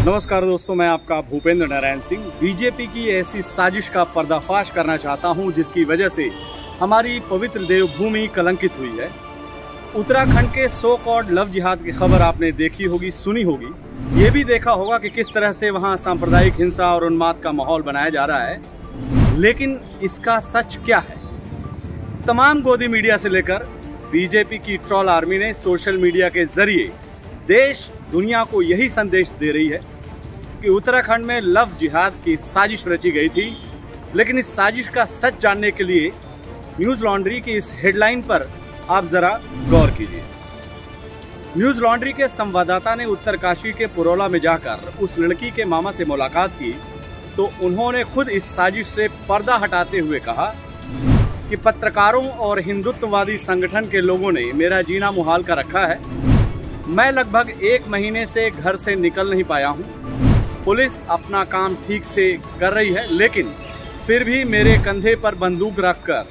नमस्कार दोस्तों, मैं आपका भूपेंद्र नारायण सिंह। बीजेपी की ऐसी साजिश का पर्दाफाश करना चाहता हूं जिसकी वजह से हमारी पवित्र देवभूमि कलंकित हुई है। उत्तराखंड के सो कॉल्ड लव जिहाद की खबर आपने देखी होगी, सुनी होगी। ये भी देखा होगा कि किस तरह से वहां सांप्रदायिक हिंसा और उन्माद का माहौल बनाया जा रहा है। लेकिन इसका सच क्या है? तमाम गोदी मीडिया से लेकर बीजेपी की ट्रोल आर्मी ने सोशल मीडिया के जरिए देश दुनिया को यही संदेश दे रही है कि उत्तराखंड में लव जिहाद की साजिश रची गई थी। लेकिन इस साजिश का सच जानने के लिए न्यूज़ लॉन्ड्री की इस हेडलाइन पर आप जरा गौर कीजिए। न्यूज़ लॉन्ड्री के संवाददाता ने उत्तरकाशी के पुरोला में जाकर उस लड़की के मामा से मुलाकात की तो उन्होंने खुद इस साजिश से पर्दा हटाते हुए कहा कि पत्रकारों और हिंदुत्ववादी संगठन के लोगों ने मेरा जीना मुहाल कर रखा है। मैं लगभग 1 महीने से घर से निकल नहीं पाया हूँ। पुलिस अपना काम ठीक से कर रही है, लेकिन फिर भी मेरे कंधे पर बंदूक रखकर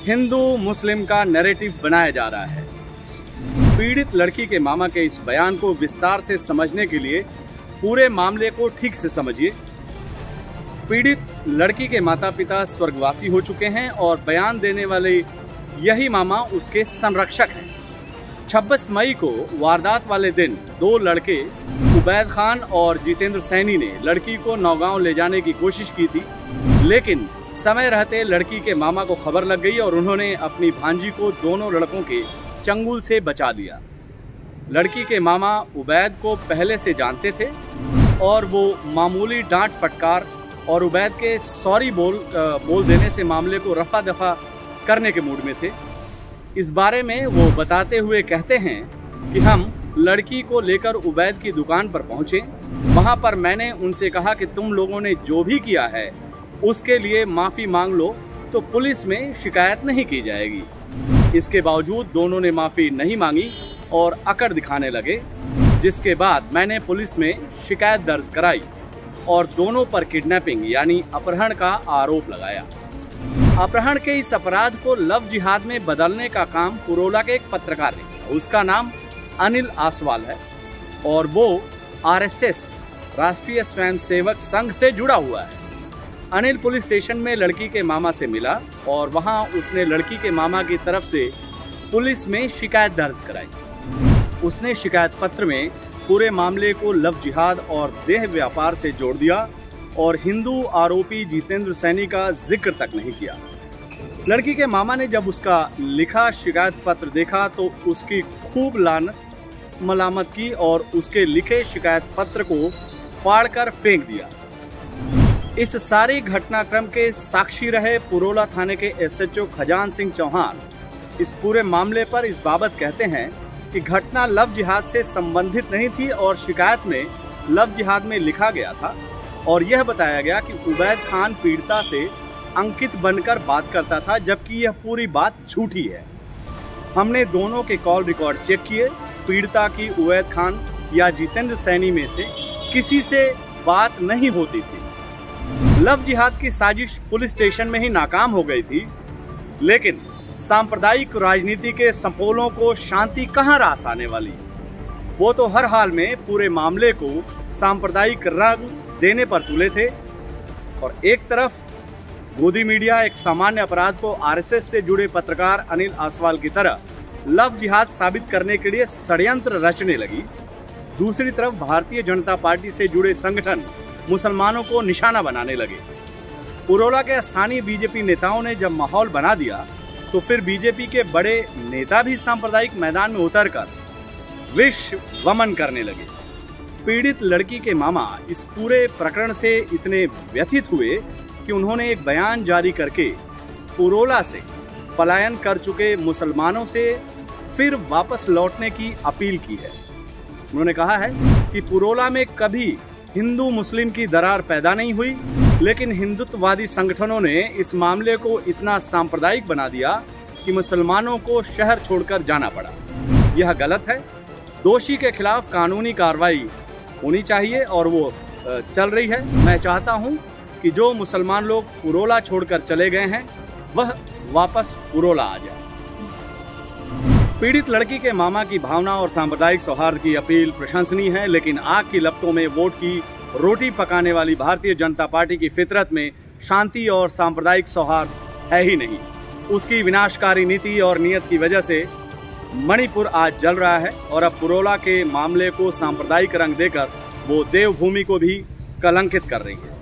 हिंदू मुस्लिम का नैरेटिव बनाया जा रहा है। पीड़ित लड़की के मामा के इस बयान को विस्तार से समझने के लिए पूरे मामले को ठीक से समझिए। पीड़ित लड़की के माता पिता स्वर्गवासी हो चुके हैं और बयान देने वाले यही मामा उसके संरक्षक हैं। 26 मई को वारदात वाले दिन 2 लड़के उबैद खान और जितेंद्र सैनी ने लड़की को नौगांव ले जाने की कोशिश की थी, लेकिन समय रहते लड़की के मामा को खबर लग गई और उन्होंने अपनी भांजी को दोनों लड़कों के चंगुल से बचा लिया। लड़की के मामा उबैद को पहले से जानते थे और वो मामूली डांट फटकार और उबैद के सॉरी बोल देने से मामले को रफा दफा करने के मूड में थे। इस बारे में वो बताते हुए कहते हैं कि हम लड़की को लेकर उबैद की दुकान पर पहुंचे। वहां पर मैंने उनसे कहा कि तुम लोगों ने जो भी किया है उसके लिए माफ़ी मांग लो तो पुलिस में शिकायत नहीं की जाएगी। इसके बावजूद दोनों ने माफ़ी नहीं मांगी और अकड़ दिखाने लगे, जिसके बाद मैंने पुलिस में शिकायत दर्ज कराई और दोनों पर किडनैपिंग यानी अपहरण का आरोप लगाया। अपहरण के इस अपराध को लव जिहाद में बदलने का काम पुरोला के एक पत्रकार ने किया। उसका नाम अनिल आसवाल है और वो आरएसएस राष्ट्रीय स्वयंसेवक संघ से जुड़ा हुआ है। अनिल पुलिस स्टेशन में लड़की के मामा से मिला और वहां उसने लड़की के मामा की तरफ से पुलिस में शिकायत दर्ज कराई। उसने शिकायत पत्र में पूरे मामले को लव जिहाद और देह व्यापार से जोड़ दिया और हिंदू आरोपी जितेंद्र सैनी का जिक्र तक नहीं किया। लड़की के मामा ने जब उसका लिखा शिकायत पत्र देखा तो उसकी खूब मलामत की और उसके लिखे शिकायत पत्र को फाड़कर फेंक दिया। इस सारे घटनाक्रम के साक्षी रहे पुरोला थाने के एसएचओ खजान सिंह चौहान इस पूरे मामले पर इस बाबत कहते हैं कि घटना लव जिहाद से संबंधित नहीं थी और शिकायत में लव जिहाद में लिखा गया था और यह बताया गया कि उबैद खान पीड़िता से अंकित बनकर बात करता था, जबकि यह पूरी बात झूठी है। हमने दोनों के कॉल रिकॉर्ड चेक किए। पीड़िता की उबैद खान या जितेंद्र सैनी में से किसी से बात नहीं होती थी। लव जिहाद की साजिश पुलिस स्टेशन में ही नाकाम हो गई थी, लेकिन सांप्रदायिक राजनीति के सपोलों को शांति कहाँ रास आने वाली। वो तो हर हाल में पूरे मामले को सांप्रदायिक रंग देने पर तुले थे और एक तरफ गोदी मीडिया एक सामान्य अपराध को आरएसएस से जुड़े पत्रकार अनिल आसवाल की तरह लव जिहाद साबित करने के लिए षड्यंत्र रचने लगी। दूसरी तरफ भारतीय जनता पार्टी से जुड़े संगठन मुसलमानों को निशाना बनाने लगे। पुरोला के स्थानीय बीजेपी नेताओं ने जब माहौल बना दिया तो फिर बीजेपी के बड़े नेता भी सांप्रदायिक मैदान में उतरकर विष वमन करने लगे। पीड़ित लड़की के मामा इस पूरे प्रकरण से इतने व्यथित हुए कि उन्होंने एक बयान जारी करके पुरोला से पलायन कर चुके मुसलमानों से फिर वापस लौटने की अपील की है। उन्होंने कहा है कि पुरोला में कभी हिंदू मुस्लिम की दरार पैदा नहीं हुई, लेकिन हिंदुत्ववादी संगठनों ने इस मामले को इतना सांप्रदायिक बना दिया कि मुसलमानों को शहर छोड़कर जाना पड़ा। यह गलत है। दोषी के खिलाफ कानूनी कार्रवाई होनी चाहिए और वो चल रही है। मैं चाहता हूं कि जो मुसलमान लोग पुरोला छोड़कर चले गए हैं वह वापस पुरोला आ जाए। पीड़ित लड़की के मामा की भावना और सांप्रदायिक सौहार्द की अपील प्रशंसनीय है, लेकिन आग की लपटों में वोट की रोटी पकाने वाली भारतीय जनता पार्टी की फितरत में शांति और सांप्रदायिक सौहार्द है ही नहीं। उसकी विनाशकारी नीति और नीयत की वजह से मणिपुर आज जल रहा है और अब पुरोला के मामले को सांप्रदायिक रंग देकर वो देवभूमि को भी कलंकित कर रही है।